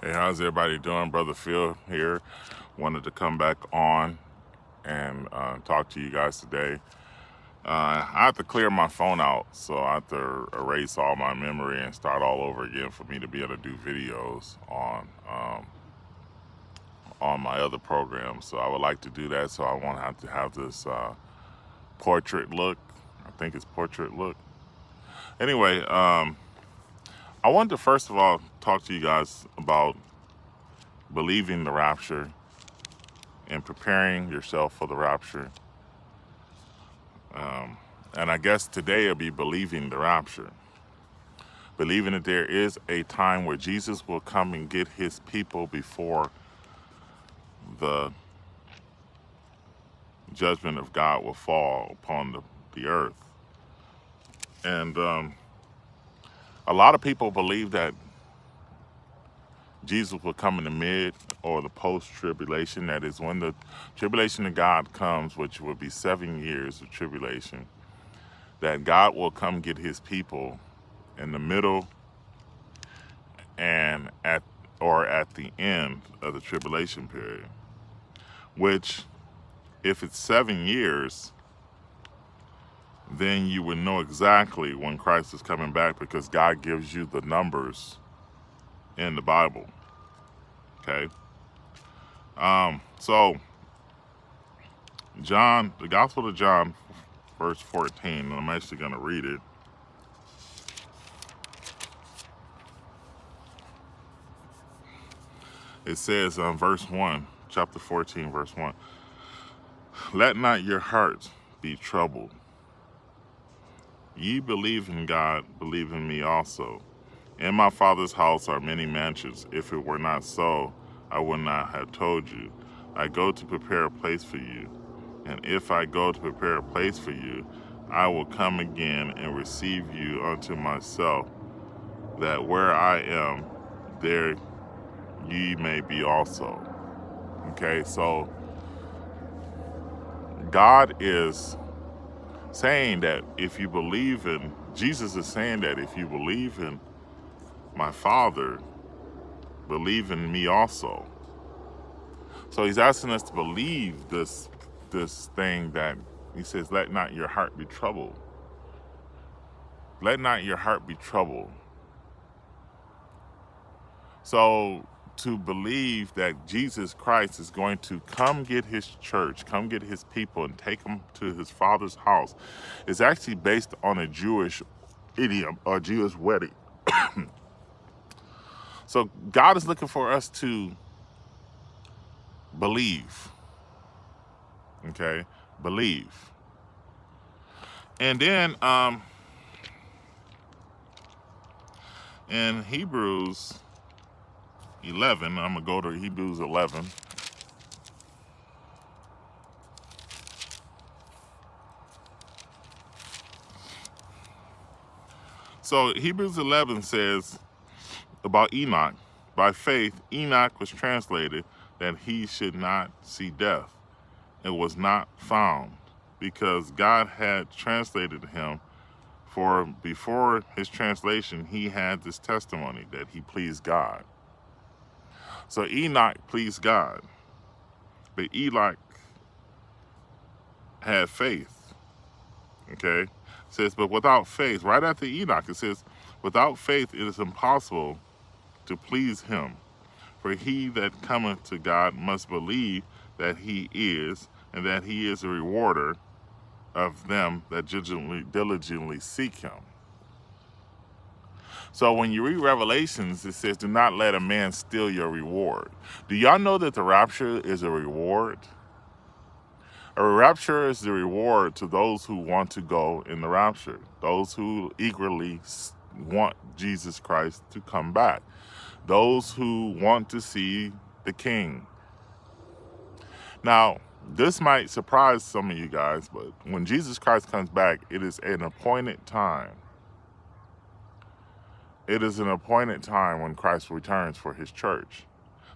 Hey, how's everybody doing? Brother Phil here. Wanted to come back on and talk to you guys today. I have to clear my phone out, so I have to erase all my memory and start all over again for me to be able to do videos on my other programs. So I would like to do that. So I won't have to have this portrait look. I think it's portrait look. Anyway, I wanted to first of all talk to you guys about believing the rapture and preparing yourself for the rapture. And I guess today it'll be believing the rapture. Believing that there is a time where Jesus will come and get his people before the judgment of God will fall upon the earth. And a lot of people believe that Jesus will come in the mid or the post-tribulation. That is when the tribulation of God comes, which will be 7 years of tribulation, that God will come get his people in the middle and at the end of the tribulation period, which if it's 7 years, then you would know exactly when Christ is coming back because God gives you the numbers in the Bible. Okay. So John, the Gospel of John, verse 14, and I'm actually going to read it. It says verse 1, chapter 14, verse 1, let not your hearts be troubled. Ye believe in God, believe in me also. In my Father's house are many mansions. If it were not so, I would not have told you. I go to prepare a place for you. And if I go to prepare a place for you, I will come again and receive you unto myself, that where I am, there ye may be also. Okay, so God is saying that if you believe in, Jesus is saying that if you believe in my Father, believe in me also. So he's asking us to believe this thing that he says, let not your heart be troubled. Let not your heart be troubled. So to believe that Jesus Christ is going to come get his church, come get his people and take them to his Father's house is actually based on a Jewish idiom or Jewish wedding. So God is looking for us to believe. Okay? Believe. And then in Hebrews 11, I'm going to go to Hebrews 11. So Hebrews 11 says about Enoch, by faith Enoch was translated that he should not see death. It was not found because God had translated him, for before his translation he had this testimony that he pleased God. So Enoch pleased God, but Enoch had faith. Okay? It says, but without faith, right after Enoch, it says, without faith it is impossible to please him. For he that cometh to God must believe that he is, and that he is a rewarder of them that diligently seek him. So when you read Revelations, it says, do not let a man steal your reward. Do y'all know that the rapture is a reward? A rapture is the reward to those who want to go in the rapture, those who eagerly want Jesus Christ to come back, those who want to see the King. Now, this might surprise some of you guys, but when Jesus Christ comes back, it is an appointed time. It is an appointed time when Christ returns for his church.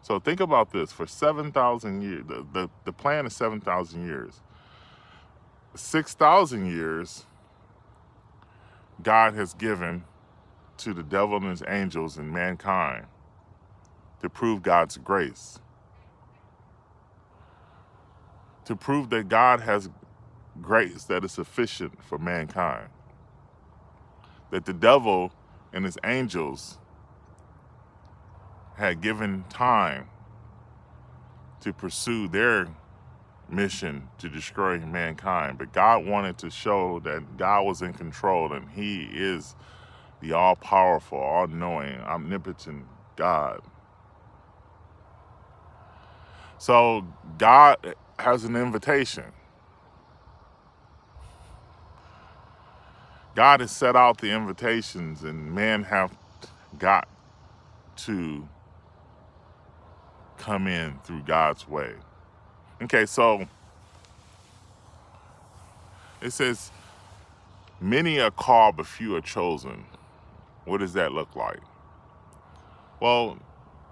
So think about this. For 7,000 years, the plan is 7,000 years. 6,000 years, God has given to the devil and his angels and mankind to prove God's grace, to prove that God has grace that is sufficient for mankind, that the devil and his angels had given time to pursue their mission to destroy mankind, but God wanted to show that God was in control and he is the all-powerful, all-knowing, omnipotent God. So God has an invitation. God has set out the invitations and men have got to come in through God's way. Okay, so it says, many are called, but few are chosen. What does that look like? Well,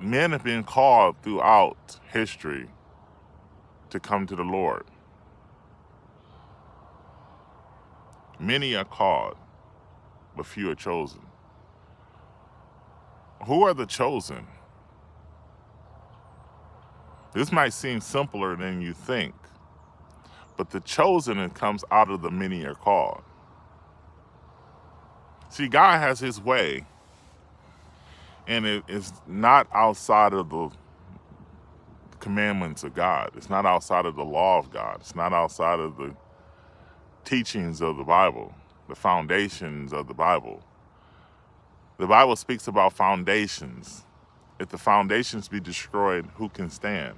men have been called throughout history to come to the Lord. Many are called, but few are chosen. Who are the chosen? This might seem simpler than you think, but the chosen comes out of the many are called. See, God has his way, and it is not outside of the commandments of God. It's not outside of the law of God. It's not outside of the teachings of the Bible, the foundations of the Bible. The Bible speaks about foundations. If the foundations be destroyed, who can stand?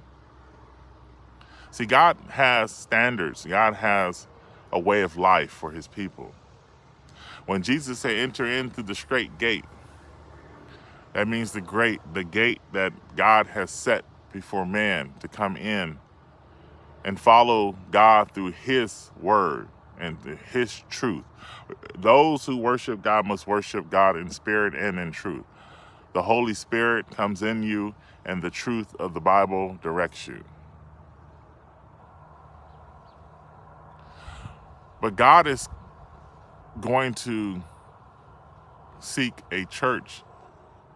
See, God has standards. God has a way of life for his people. When Jesus said, enter into the straight gate, that means the gate that God has set before man to come in and follow God through his word and his truth. Those who worship God must worship God in spirit and in truth. The Holy Spirit comes in you and the truth of the Bible directs you. But God is going to seek a church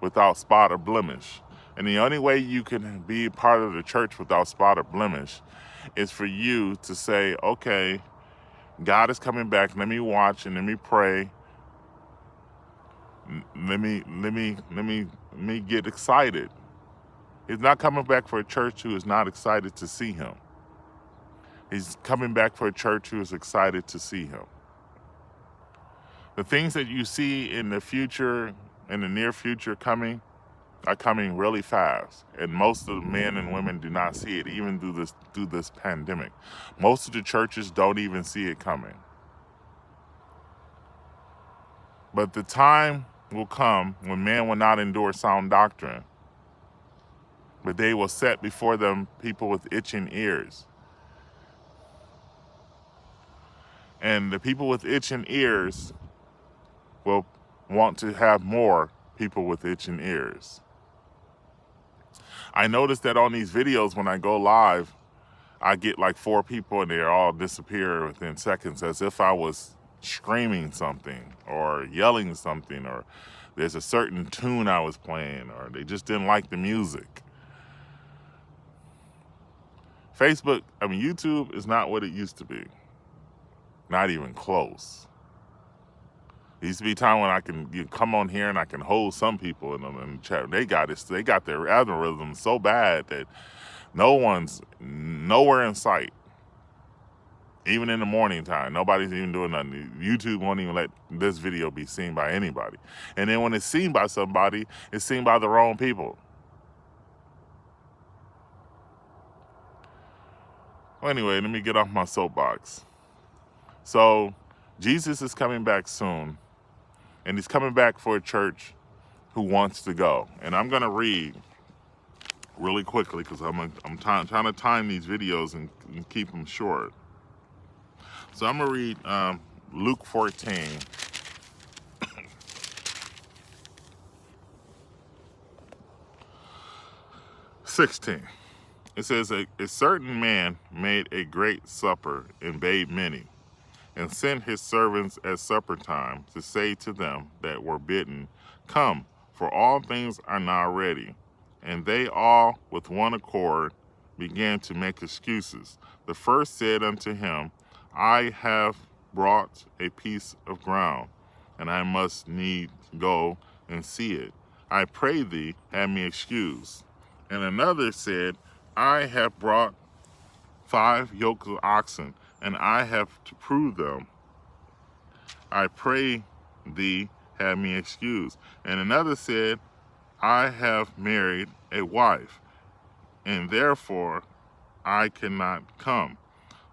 without spot or blemish. And the only way you can be part of the church without spot or blemish is for you to say, okay, God is coming back. Let me watch and let me pray. Let me get excited. He's not coming back for a church who is not excited to see him. He's coming back for a church who is excited to see him. The things that you see in the future, in the near future coming, are coming really fast. And most of the men and women do not see it, even through this pandemic. Most of the churches don't even see it coming. But the time will come when man will not endure sound doctrine, but they will set before them people with itching ears. And the people with itching ears will want to have more people with itching ears. I noticed that on these videos when I go live, I get like 4 people and they all disappear within seconds as if I was screaming something or yelling something, or there's a certain tune I was playing, or they just didn't like the music. YouTube is not what it used to be. Not even close. There used to be a time when I can come on here and I can hold some people in the chat. They got their algorithm so bad that no one's nowhere in sight. Even in the morning time, nobody's even doing nothing. YouTube won't even let this video be seen by anybody. And then when it's seen by somebody, it's seen by the wrong people. Well, anyway, let me get off my soapbox. So, Jesus is coming back soon, and he's coming back for a church who wants to go. And I'm going to read really quickly because I'm trying to time these videos and keep them short. So I'm going to read Luke 14. (16). It says, a certain man made a great supper and bade many, and sent his servants at supper time to say to them that were bidden, come, for all things are now ready. And they all with one accord began to make excuses. The first said unto him, I have brought a piece of ground, and I must need go and see it. I pray thee, have me excused. And another said, I have brought 5 yokes of oxen, and I have to prove them. I pray thee, have me excused. And another said, I have married a wife, and therefore I cannot come.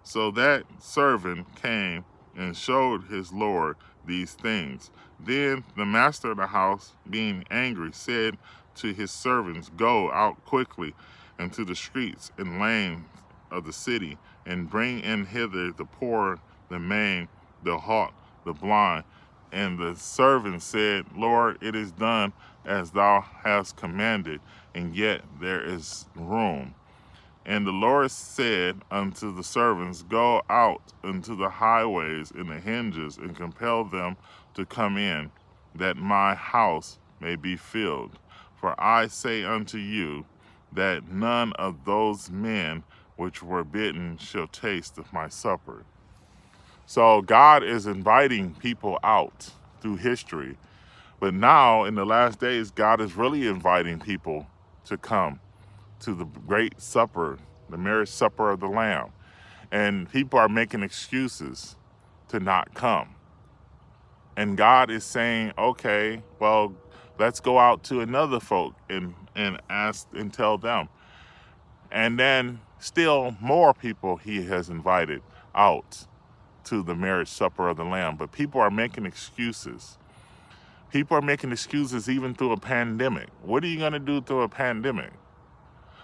So that servant came and showed his lord these things. Then the master of the house, being angry, said to his servants, Go out quickly into the streets and lanes of the city, and bring in hither the poor, the maimed, the halt, the blind. And the servant said, Lord, it is done as thou hast commanded, and yet there is room. And the Lord said unto the servants, Go out into the highways and the hinges, and compel them to come in, that my house may be filled. For I say unto you, that none of those men which were bidden shall taste of my supper. So God is inviting people out through history. But now, in the last days, God is really inviting people to come to the great supper, the marriage supper of the Lamb. And people are making excuses to not come. And God is saying, okay, well, let's go out to another folk and ask and tell them. And then still more people he has invited out to the marriage supper of the Lamb. But people are making excuses. People are making excuses even through a pandemic. What are you going to do through a pandemic?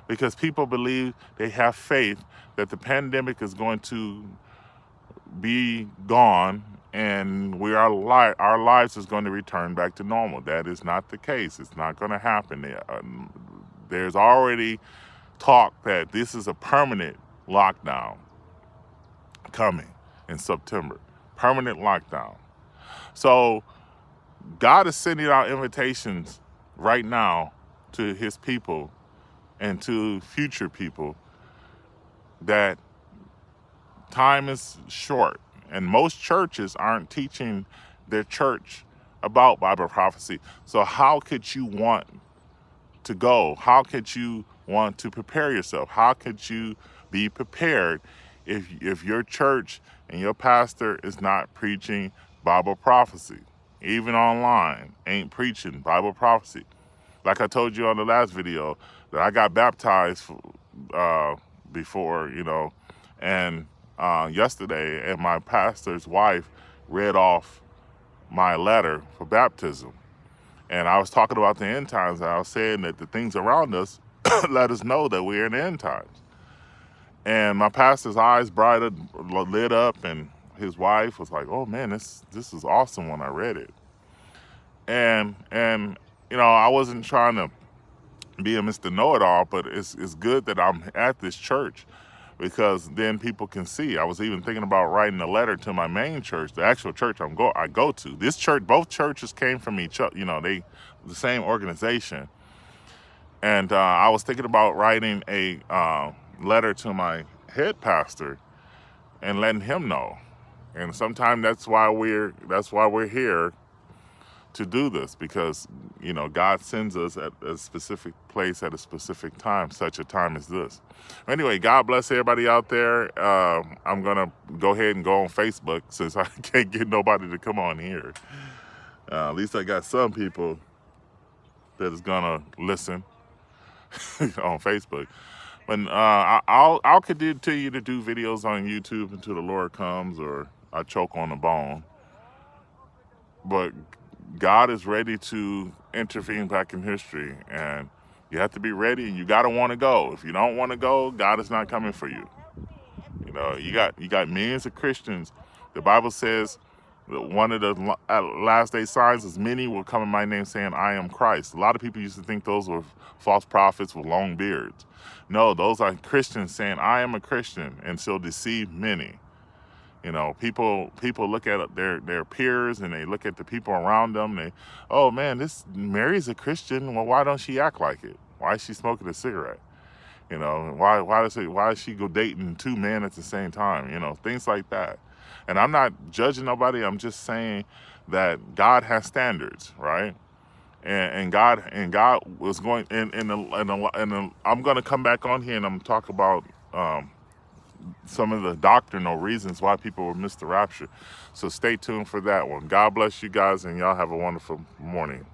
Because people believe, they have faith that the pandemic is going to be gone and our lives is going to return back to normal. That is not the case. It's not going to happen. There's already talk that this is a permanent lockdown coming in September. Permanent lockdown. So God is sending out invitations right now to his people and to future people that time is short. And most churches aren't teaching their church about Bible prophecy. So how could you want to go? How could you want to prepare yourself? How could you be prepared if your church and your pastor is not preaching Bible prophecy? Even online, ain't preaching Bible prophecy. Like I told you on the last video, that I got baptized before, and yesterday, and my pastor's wife read off my letter for baptism. And I was talking about the end times, and I was saying that the things around us let us know that we're in the end times. And my pastor's eyes lit up, and his wife was like, "Oh man, this is awesome" when I read it. And I wasn't trying to be a Mr. Know-It-All, but it's good that I'm at this church, because then people can see. I was even thinking about writing a letter to my main church, the actual church I go to. This church, both churches came from each other. They the same organization. And I was thinking about writing a letter to my head pastor and letting him know. And sometimes that's why we're here to do this, because God sends us at a specific place at a specific time, such a time as this. Anyway, God bless everybody out there. I'm gonna go ahead and go on Facebook, since I can't get nobody to come on here. At least I got some people that is gonna listen on Facebook. But I'll continue to do videos on YouTube until the Lord comes, or I choke on the bone. But God is ready to intervene back in history, and you have to be ready, and you got to want to go. If you don't want to go, God is not coming for you. You got millions of Christians. The Bible says that one of the last day signs is many will come in my name saying, I am Christ. A lot of people used to think those were false prophets with long beards. No, those are Christians saying, I am a Christian, and shall deceive many. People look at their peers, and they look at the people around them. Oh man, this Mary's a Christian. Well, why don't she act like it? Why is she smoking a cigarette? You know, why does she go dating two men at the same time? You know, things like that. And I'm not judging nobody. I'm just saying that God has standards, right? And God was going and I'm going to come back on here and I'm talk about some of the doctrinal reasons why people will miss the rapture. So stay tuned for that one. God bless you guys, and y'all have a wonderful morning.